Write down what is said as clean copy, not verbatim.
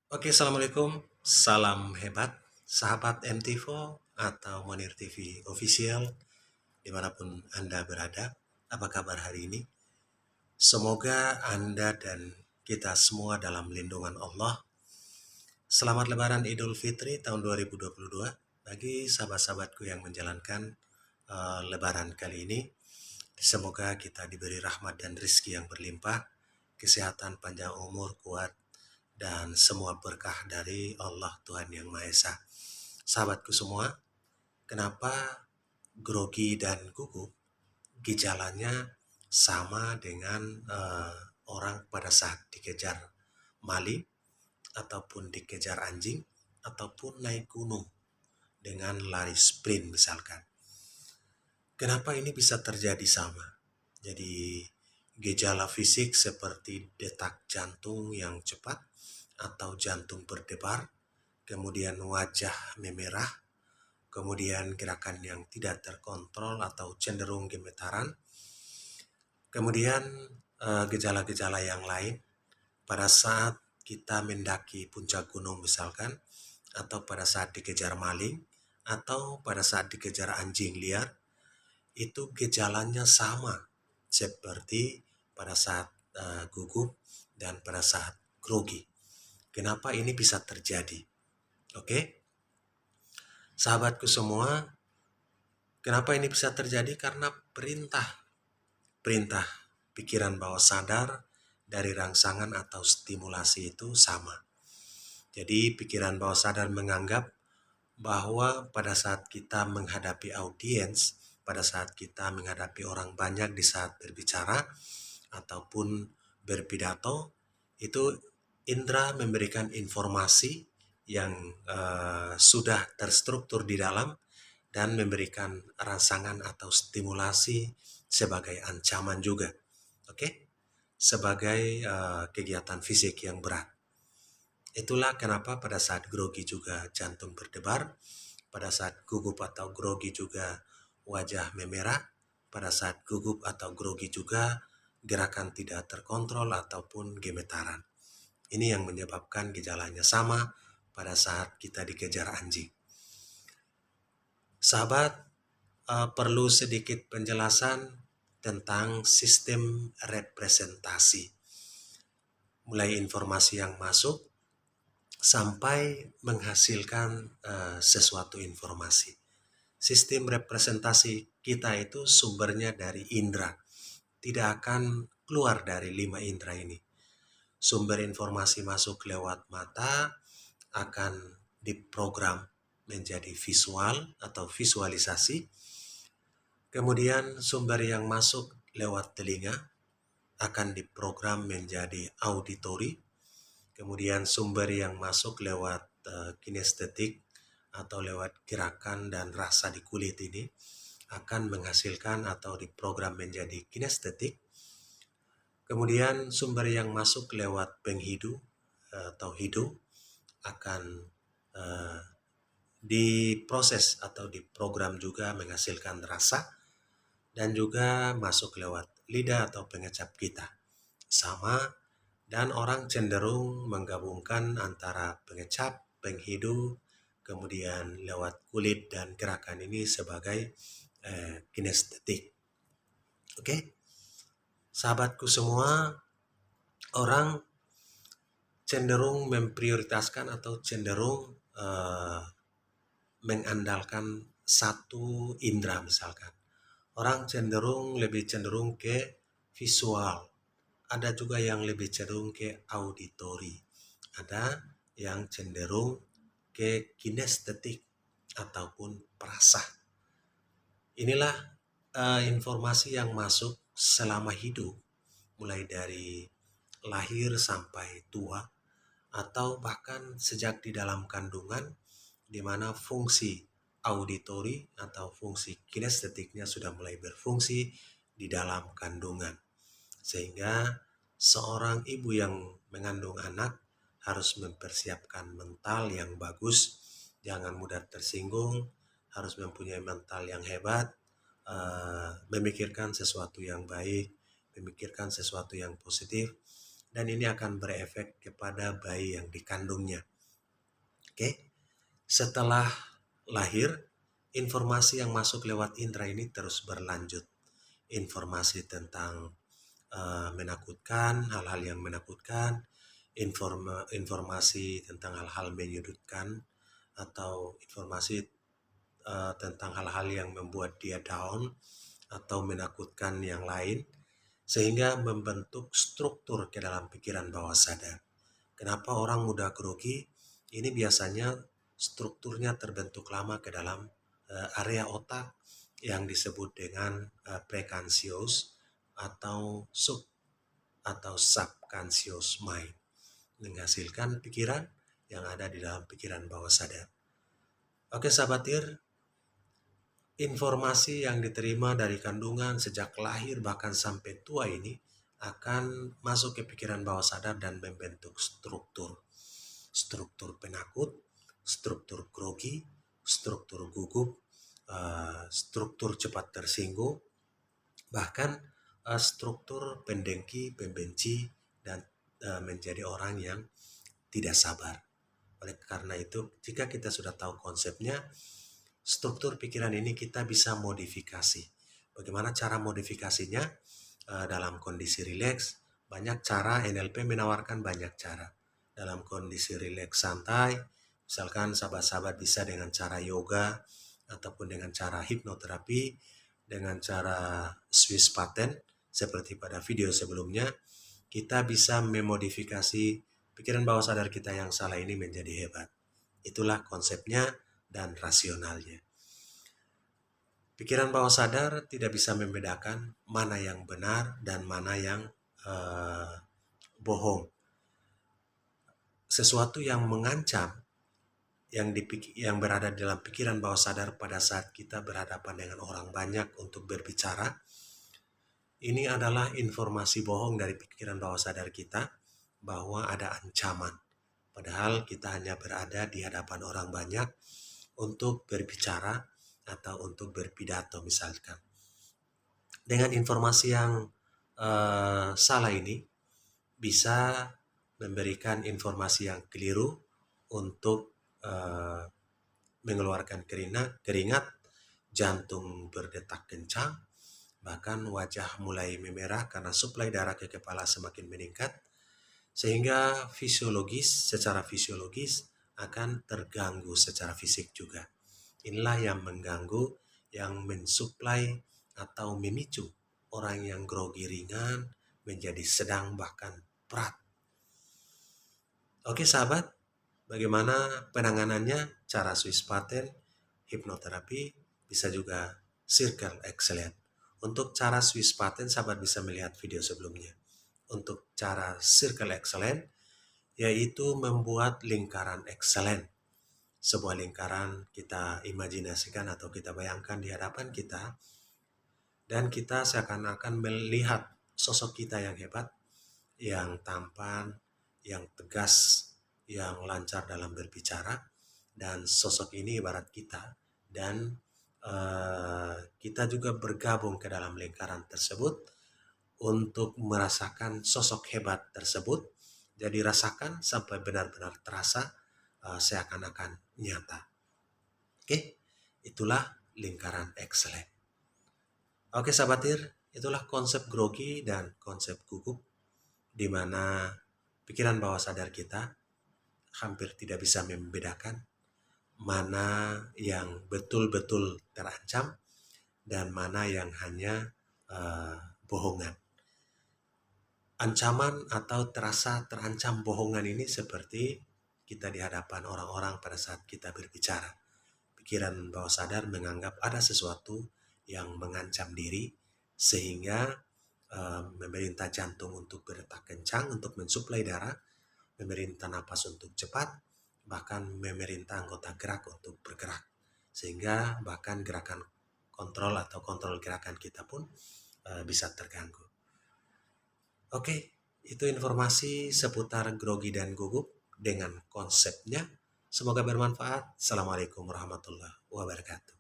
Oke, assalamualaikum. Salam hebat, sahabat MTV atau Monir TV Official, dimanapun Anda berada. Apa kabar hari ini? Semoga Anda dan kita semua dalam lindungan Allah. Selamat Lebaran Idul Fitri tahun 2022 bagi sahabat-sahabatku yang menjalankan Lebaran kali ini. Semoga kita diberi rahmat dan rizki yang berlimpah, kesehatan, panjang umur, kuat, dan semua berkah dari Allah Tuhan Yang Maha Esa. Sahabatku semua, kenapa grogi dan gugup gejalanya sama dengan orang pada saat dikejar maling ataupun dikejar anjing ataupun naik gunung dengan lari sprint misalkan. Kenapa ini bisa terjadi sama? Jadi gejala fisik seperti detak jantung yang cepat atau jantung berdebar, kemudian wajah memerah, kemudian gerakan yang tidak terkontrol atau cenderung gemetaran, kemudian gejala-gejala yang lain pada saat kita mendaki puncak gunung misalkan, atau pada saat dikejar maling, atau pada saat dikejar anjing liar, itu gejalanya sama seperti pada saat gugup dan pada saat grogi. Kenapa ini bisa terjadi? Oke, sahabatku semua, kenapa ini bisa terjadi? Karena perintah pikiran bawah sadar dari rangsangan atau stimulasi itu sama. Jadi pikiran bawah sadar menganggap bahwa pada saat kita menghadapi audiens, pada saat kita menghadapi orang banyak di saat berbicara ataupun berpidato, itu indera memberikan informasi yang sudah terstruktur di dalam dan memberikan rangsangan atau stimulasi sebagai ancaman juga. Oke? Sebagai kegiatan fisik yang berat. Itulah kenapa pada saat grogi juga jantung berdebar, pada saat gugup atau grogi juga wajah memerah, pada saat gugup atau grogi juga gerakan tidak terkontrol ataupun gemetaran. Ini yang menyebabkan gejalanya sama pada saat kita dikejar anjing. Sahabat, perlu sedikit penjelasan tentang sistem representasi. Mulai informasi yang masuk sampai menghasilkan sesuatu informasi. Sistem representasi kita itu sumbernya dari indera. Tidak akan keluar dari 5 indera ini. Sumber informasi masuk lewat mata akan diprogram menjadi visual atau visualisasi. Kemudian sumber yang masuk lewat telinga akan diprogram menjadi auditori. Kemudian sumber yang masuk lewat kinestetik atau lewat gerakan dan rasa di kulit ini akan menghasilkan atau diprogram menjadi kinestetik. Kemudian sumber yang masuk lewat penghidu atau hidu akan diproses atau diprogram juga menghasilkan rasa, dan juga masuk lewat lidah atau pengecap kita. Sama, dan orang cenderung menggabungkan antara pengecap, penghidu, kemudian lewat kulit dan gerakan ini sebagai kinestetik. Oke, sahabatku semua, orang cenderung memprioritaskan atau cenderung mengandalkan satu indera misalkan. Orang lebih cenderung ke visual. Ada juga yang lebih cenderung ke auditori. Ada yang cenderung ke kinestetik ataupun perasa. Inilah informasi yang masuk selama hidup, mulai dari lahir sampai tua, atau bahkan sejak di dalam kandungan, di mana fungsi auditori atau fungsi kinestetiknya sudah mulai berfungsi di dalam kandungan. Sehingga seorang ibu yang mengandung anak harus mempersiapkan mental yang bagus, jangan mudah tersinggung, harus mempunyai mental yang hebat, memikirkan sesuatu yang baik, memikirkan sesuatu yang positif, dan ini akan berefek kepada bayi yang dikandungnya. Oke, setelah lahir, informasi yang masuk lewat indera ini terus berlanjut. Informasi tentang menakutkan, hal-hal yang menakutkan, informasi tentang hal-hal menyudutkan, atau informasi tentang hal-hal yang membuat dia down atau menakutkan yang lain, sehingga membentuk struktur ke dalam pikiran bawah sadar. Kenapa orang mudah grogi? Ini biasanya strukturnya terbentuk lama ke dalam area otak yang disebut dengan prekansius atau subconscious mind, menghasilkan pikiran yang ada di dalam pikiran bawah sadar. Oke sahabat IR, informasi yang diterima dari kandungan sejak lahir bahkan sampai tua ini akan masuk ke pikiran bawah sadar dan membentuk struktur penakut, struktur grogi, struktur gugup, struktur cepat tersinggung, bahkan struktur pendengki, pembenci, dan menjadi orang yang tidak sabar. Oleh karena itu, jika kita sudah tahu konsepnya, struktur pikiran ini kita bisa modifikasi. Bagaimana cara modifikasinya? Dalam kondisi rileks, banyak cara. NLP menawarkan banyak cara. Dalam kondisi rileks santai, misalkan sahabat-sahabat bisa dengan cara yoga, ataupun dengan cara hipnoterapi, dengan cara Swiss pattern, seperti pada video sebelumnya, kita bisa memodifikasi pikiran bawah sadar kita yang salah ini menjadi hebat. Itulah konsepnya dan rasionalnya. Pikiran bawah sadar tidak bisa membedakan mana yang benar dan mana yang bohong. Sesuatu yang mengancam, yang berada dalam pikiran bawah sadar pada saat kita berhadapan dengan orang banyak untuk berbicara, ini adalah informasi bohong dari pikiran bawah sadar kita bahwa ada ancaman. Padahal kita hanya berada di hadapan orang banyak untuk berbicara atau untuk berpidato misalkan. Dengan informasi yang salah ini bisa memberikan informasi yang keliru untuk mengeluarkan keringat, jantung berdetak kencang, bahkan wajah mulai memerah karena suplai darah ke kepala semakin meningkat, sehingga secara fisiologis akan terganggu secara fisik juga. Inilah yang mengganggu, yang mensuplai atau memicu orang yang grogi ringan menjadi sedang bahkan berat. Oke sahabat, bagaimana penanganannya? Cara Swiss pattern, hipnoterapi, bisa juga circle excellent. Untuk cara Swiss pattern, sahabat bisa melihat video sebelumnya. Untuk cara circle excellent, yaitu membuat lingkaran excellent. Sebuah lingkaran kita imajinasikan atau kita bayangkan di hadapan kita, dan kita seakan-akan melihat sosok kita yang hebat, yang tampan, yang tegas, yang lancar dalam berbicara, dan sosok ini ibarat kita, dan kita juga bergabung ke dalam lingkaran tersebut untuk merasakan sosok hebat tersebut. Jadi rasakan sampai benar-benar terasa seakan-akan nyata. Oke, itulah lingkaran excellent. Oke sahabat IR, itulah konsep grogi dan konsep gugup, di mana pikiran bawah sadar kita hampir tidak bisa membedakan mana yang betul-betul terancam dan mana yang hanya bohongan. Ancaman atau terasa terancam bohongan ini seperti kita di hadapan orang-orang pada saat kita berbicara. Pikiran bawah sadar menganggap ada sesuatu yang mengancam diri, sehingga memerintah jantung untuk berdetak kencang, untuk mensuplai darah, memerintah napas untuk cepat, bahkan memerintah anggota gerak untuk bergerak. Sehingga bahkan gerakan kontrol gerakan kita pun bisa terganggu. Oke, itu informasi seputar grogi dan gugup dengan konsepnya. Semoga bermanfaat. Assalamualaikum warahmatullahi wabarakatuh.